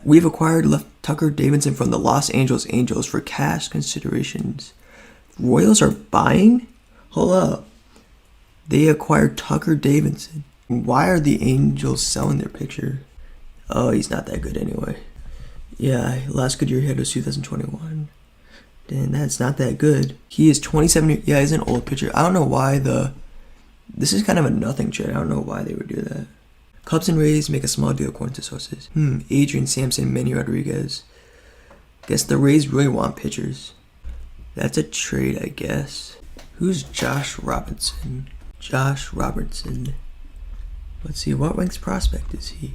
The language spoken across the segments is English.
We've acquired left Tucker Davidson from the Los Angeles Angels for cash considerations. Royals are buying? Hold up. They acquired Tucker Davidson. Why are the Angels selling their pitcher? Oh, he's not that good anyway. Yeah, last good year he had was 2021. Damn, that's not that good. He is 27. Yeah, he's an old pitcher. I don't know why this is kind of a nothing trade. I don't know why they would do that. Cubs and Rays make a small deal according to sources. Adrian Sampson, Manny Rodriguez. Guess the Rays really want pitchers. That's a trade, I guess. Who's Josh Robertson? Josh Robertson. Let's see, what ranks prospect is he?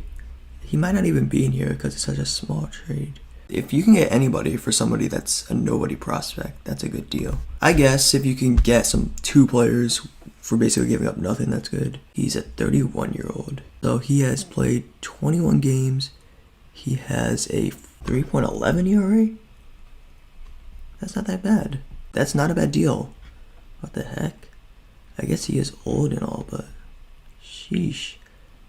He might not even be in here because it's such a small trade. If you can get anybody for somebody that's a nobody prospect, that's a good deal. I guess if you can get two players for basically giving up nothing, that's good. He's a 31-year-old. So he has played 21 games. He has a 3.11 ERA. That's not that bad. That's not a bad deal. What the heck? I guess he is old and all, but sheesh.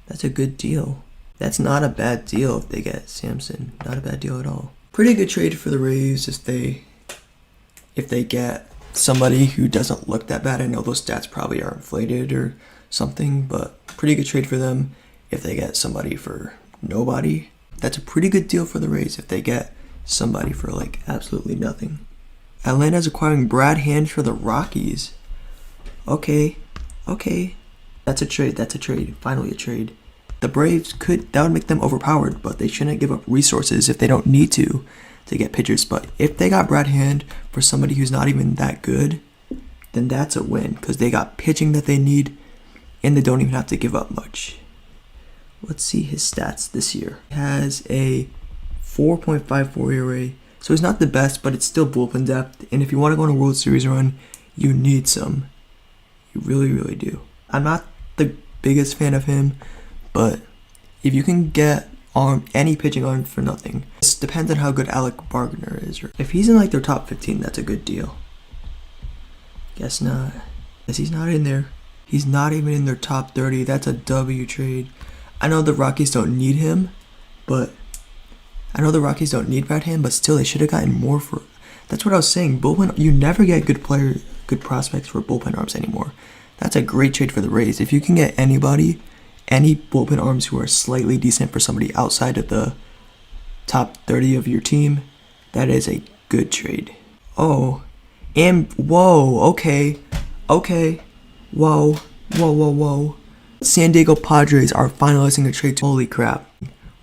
That's a good deal. That's not a bad deal if they get Sampson. Not a bad deal at all. Pretty good trade for the Rays if they get somebody who doesn't look that bad. I know those stats probably are inflated or something, but pretty good trade for them if they get somebody for nobody. That's a pretty good deal for the Rays if they get somebody for like absolutely nothing. Atlanta's acquiring Brad Hand for the Rockies. Okay. That's a trade. Finally a trade. The Braves that would make them overpowered, but they shouldn't give up resources if they don't need to get pitchers. But if they got Brad Hand for somebody who's not even that good, then that's a win because they got pitching that they need and they don't even have to give up much. Let's see his stats this year. He has a 4.54 ERA, so he's not the best, but it's still bullpen depth. And if you want to go on a World Series run, you need some. You really, really do. I'm not the biggest fan of him, but if you can get any pitching arm for nothing, it depends on how good Alec Bargner is. If he's in like their top 15, that's a good deal. Guess not. Guess he's not in there. He's not even in their top 30. That's a W trade. I know the Rockies don't need him, but Brad Hand, but still they should have gotten more for. That's what I was saying. Bullpen, you never get good prospects for bullpen arms anymore. That's a great trade for the Rays. If you can get any bullpen arms who are slightly decent for somebody outside of the top 30 of your team, that is a good trade. Oh, and whoa, okay, whoa. San Diego Padres are finalizing a trade. Holy crap.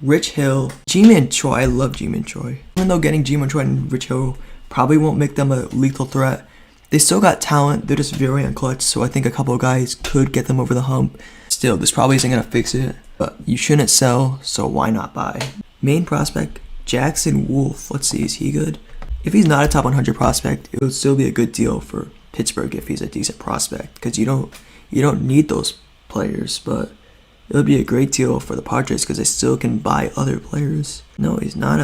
Rich Hill, G-Man Choi. I love G-Man Choi. Even though getting G-Man Choi and Rich Hill probably won't make them a lethal threat, they still got talent. They're just very unclutched, so I think a couple of guys could get them over the hump. Still, this probably isn't going to fix it, but you shouldn't sell, so why not buy? Main prospect, Jackson Wolf. Let's see, is he good? If he's not a top 100 prospect, it would still be a good deal for Pittsburgh if he's a decent prospect, because you don't need those players, but it would be a great deal for the Padres because they still can buy other players. No, he's not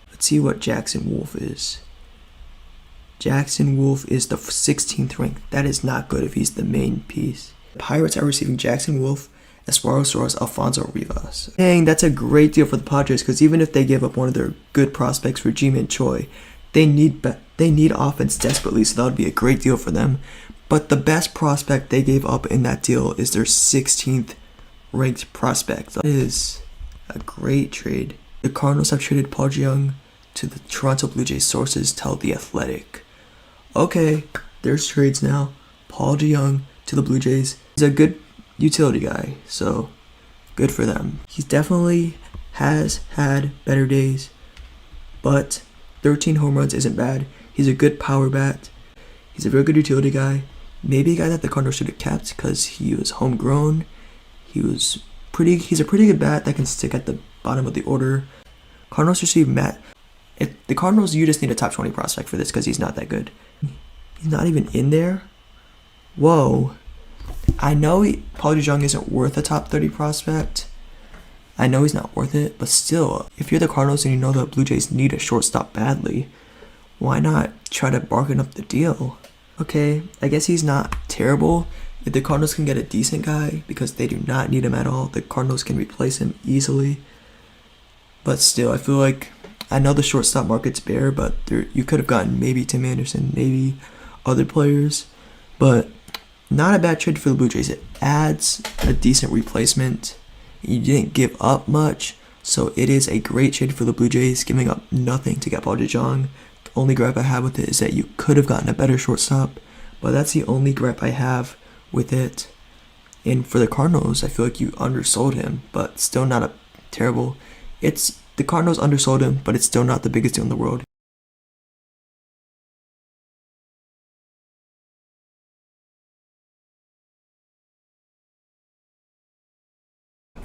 let's see what Jackson Wolf is. Jackson Wolf is the 16th ranked. That is not good if he's the main piece. Pirates are receiving Jackson Wolf, Esparro Soros, Alfonso Rivas. Dang, that's a great deal for the Padres because even if they give up one of their good prospects for G-Man Choi, they need offense desperately, so that would be a great deal for them. But the best prospect they gave up in that deal is their 16th ranked prospect. That is a great trade. The Cardinals have traded Paul DeJong to the Toronto Blue Jays, sources tell The Athletic. Okay, there's trades now. Paul DeJong to the Blue Jays. He's a good utility guy, so good for them. He definitely has had better days, but 13 home runs isn't bad. He's a good power bat. He's a very good utility guy. Maybe a guy that the Cardinals should have kept because he was homegrown. He's a pretty good bat that can stick at the bottom of the order. Cardinals receive Matt. If the Cardinals, you just need a top 20 prospect for this because he's not that good. He's not even in there? Whoa. I know Paul DeJong isn't worth a top 30 prospect. I know he's not worth it, but still, if you're the Cardinals and you know the Blue Jays need a shortstop badly, why not try to bargain up the deal? Okay, I guess he's not terrible. If the Cardinals can get a decent guy, because they do not need him at all, the Cardinals can replace him easily. But still, I feel like I know the shortstop market's bare, but you could have gotten maybe Tim Anderson, maybe other players, but not a bad trade for the Blue Jays. It adds a decent replacement. You didn't give up much, so it is a great trade for the Blue Jays, giving up nothing to get Paul DeJong. The only gripe I have with it is that you could have gotten a better shortstop, but that's the only gripe I have with it. And for the Cardinals, I feel like you undersold him, but still not a terrible. The Cardinals undersold him, but it's still not the biggest deal in the world.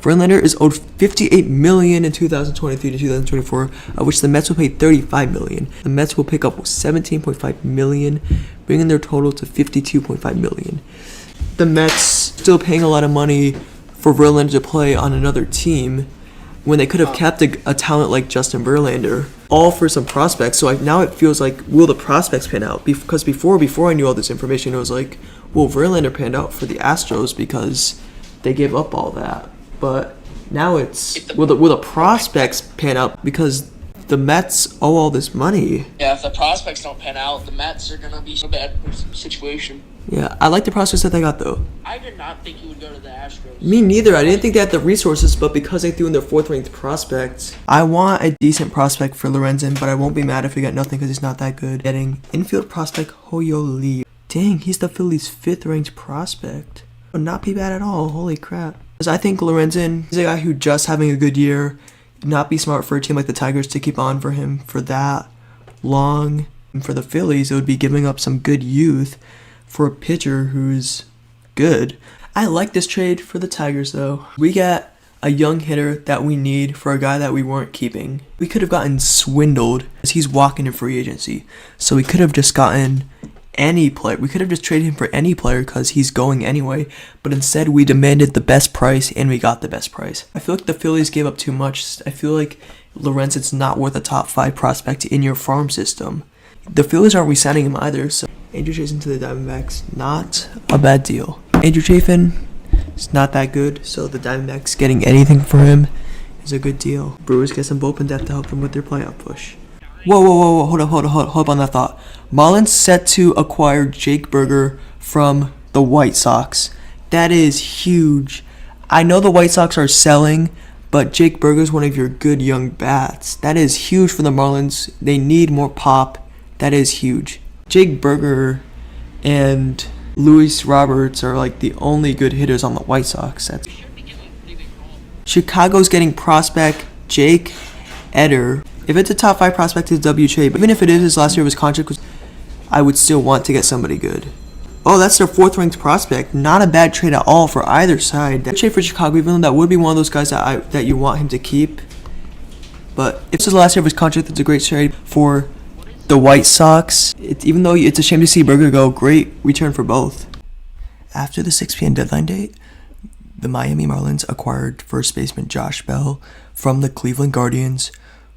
Verlander is owed $58 million in 2023 to 2024, of which the Mets will pay $35 million. The Mets will pick up $17.5 million, bringing their total to $52.5 million. The Mets still paying a lot of money for Verlander to play on another team when they could have kept a talent like Justin Verlander, all for some prospects. So now it feels like, will the prospects pan out? Because before I knew all this information, it was like, well, Verlander panned out for the Astros because they gave up all that. But now it's, will the prospects pan out because the Mets owe all this money? Yeah, if the prospects don't pan out, the Mets are going to be in a bad situation. Yeah, I like the prospects that they got, though. I did not think he would go to the Astros. Me neither. I didn't think they had the resources, but because they threw in their fourth-ranked prospect, I want a decent prospect for Lorenzen, but I won't be mad if we get nothing because he's not that good. Getting infield prospect Hoyo Lee. Dang, he's the Phillies' fifth-ranked prospect. Would not be bad at all. Holy crap. Because I think Lorenzen is a guy who just having a good year. Not be smart for a team like the Tigers to keep on for him for that long. And for the Phillies, it would be giving up some good youth for a pitcher who's good. I like this trade for the Tigers, though. We got a young hitter that we need for a guy that we weren't keeping. We could have gotten swindled as he's walking in free agency. So we could have just gotten any player. We could have just traded him for any player because he's going anyway. But instead, we demanded the best price, and we got the best price. I feel like the Phillies gave up too much. I feel like Lorenzen's not worth a top 5 prospect in your farm system. The Phillies aren't re-signing him either, so Andrew Chafin to the Diamondbacks, not a bad deal. Andrew Chafin is not that good, so the Diamondbacks getting anything for him is a good deal. Brewers get some bullpen depth to help them with their playoff push. Whoa, hold up on that thought. Marlins set to acquire Jake Burger from the White Sox. That is huge. I know the White Sox are selling, but Jake Burger is one of your good young bats. That is huge for the Marlins. They need more pop. That is huge. Jake Burger and Luis Roberts are like the only good hitters on the White Sox. Chicago's getting prospect Jake Eder. If it's a top 5 prospect, it's WHA. But even if it is his last year of his contract, I would still want to get somebody good. Oh, that's their 4th-ranked prospect. Not a bad trade at all for either side. That trade for Chicago, even though that would be one of those guys that you want him to keep. But if it's his last year of his contract, it's a great trade for the White Sox. Even though it's a shame to see Burger go, great return for both. After the 6 p.m. deadline date, the Miami Marlins acquired first baseman Josh Bell from the Cleveland Guardians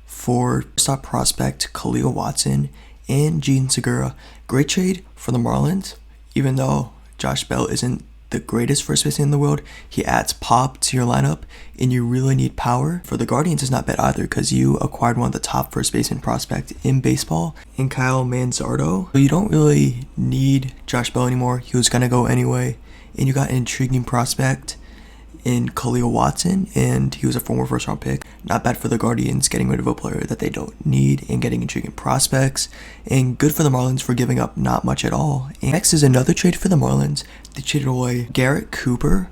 for top prospect Khalil Watson and Gene Segura. Great trade for the Marlins. Even though Josh Bell isn't the greatest first baseman in the world, he adds pop to your lineup, and you really need power. For the Guardians, it's not bad either because you acquired one of the top first baseman prospects in baseball in Kyle Manzardo. So you don't really need Josh Bell anymore. He was going to go anyway. And you got an intriguing prospect in Khalil Watson, and he was a former first-round pick. Not bad for the Guardians getting rid of a player that they don't need and getting intriguing prospects. And good for the Marlins for giving up not much at all. And next is another trade for the Marlins. They traded away Garrett Cooper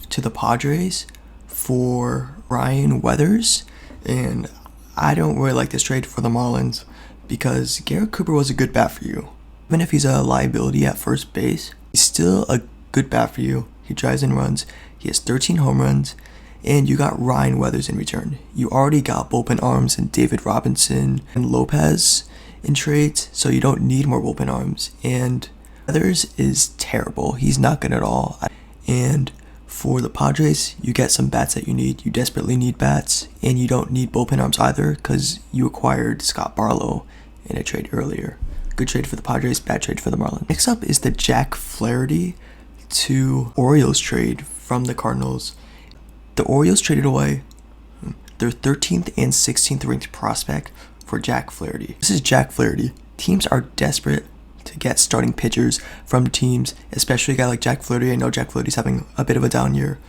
to the Padres for Ryan Weathers. And I don't really like this trade for the Marlins because Garrett Cooper was a good bat for you. Even if he's a liability at first base, he's still a good bat for you. He drives in runs. He has 13 home runs, and you got Ryan Weathers in return. You already got bullpen arms and David Robinson and Lopez in trades, so you don't need more bullpen arms. And Weathers is terrible. He's not good at all. And for the Padres, you get some bats that you need. You desperately need bats, and you don't need bullpen arms either because you acquired Scott Barlow in a trade earlier. Good trade for the Padres, bad trade for the Marlins. Next up is the Jack Flaherty to Orioles trade from the Cardinals. The Orioles traded away their 13th and 16th ranked prospect for Jack Flaherty. This is Jack Flaherty. Teams are desperate to get starting pitchers from teams, especially a guy like Jack Flaherty. I know Jack Flaherty's having a bit of a down year,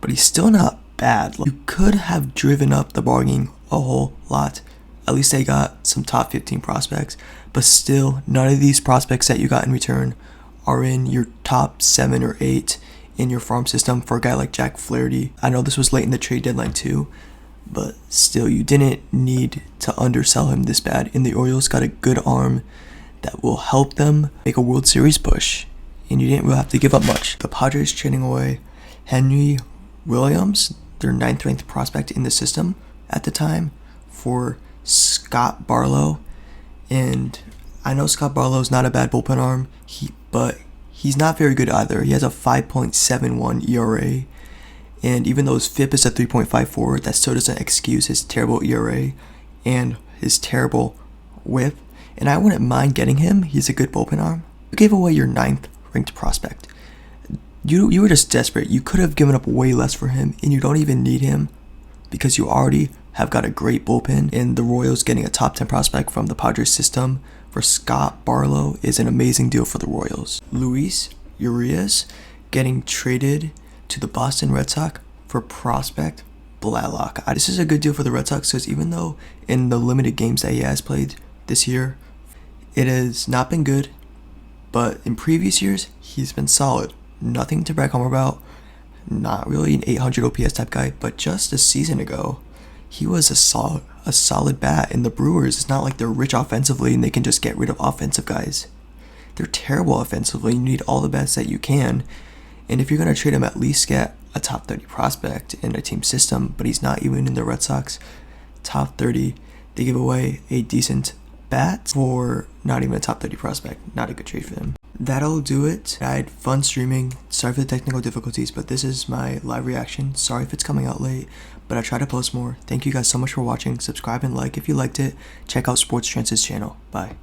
but he's still not bad. You could have driven up the bargaining a whole lot. At least they got some top 15 prospects, but still, none of these prospects that you got in return are in your top 7 or 8 in your farm system for a guy like Jack Flaherty. I know this was late in the trade deadline too, but still, you didn't need to undersell him this bad. And the Orioles got a good arm that will help them make a World Series push, and you didn't really have to give up much. The Padres trading away Henry Williams, their 9th ranked prospect in the system at the time, for Scott Barlow. And I know Scott Barlow's not a bad bullpen arm, but he's not very good either. He has a 5.71 ERA, and even though his FIP is a 3.54, that still doesn't excuse his terrible ERA and his terrible WHIP. And I wouldn't mind getting him. He's a good bullpen arm. You gave away your 9th ranked prospect. You were just desperate. You could have given up way less for him, and you don't even need him because you already have got a great bullpen. And the Royals getting a top 10 prospect from the Padres system for Scott Barlow is an amazing deal for the Royals. Luis Urias getting traded to the Boston Red Sox for prospect Blaylock. This is a good deal for the Red Sox because even though in the limited games that he has played this year, it has not been good, but in previous years, he's been solid. Nothing to brag home about. Not really an 800 OPS type guy, but just a season ago, he was a solid bat. And the Brewers, it's not like they're rich offensively and they can just get rid of offensive guys. They're terrible offensively. You need all the bats that you can. And if you're going to trade him, at least get a top 30 prospect in a team system, but he's not even in the Red Sox top 30. They give away a decent bat for not even a top 30 prospect. Not a good trade for them. That'll do it. I had fun streaming. Sorry for the technical difficulties, but this is my live reaction. Sorry if it's coming out late, but I try to post more. Thank you guys so much for watching. Subscribe and like if you liked it. Check out Sports Trance's channel. Bye.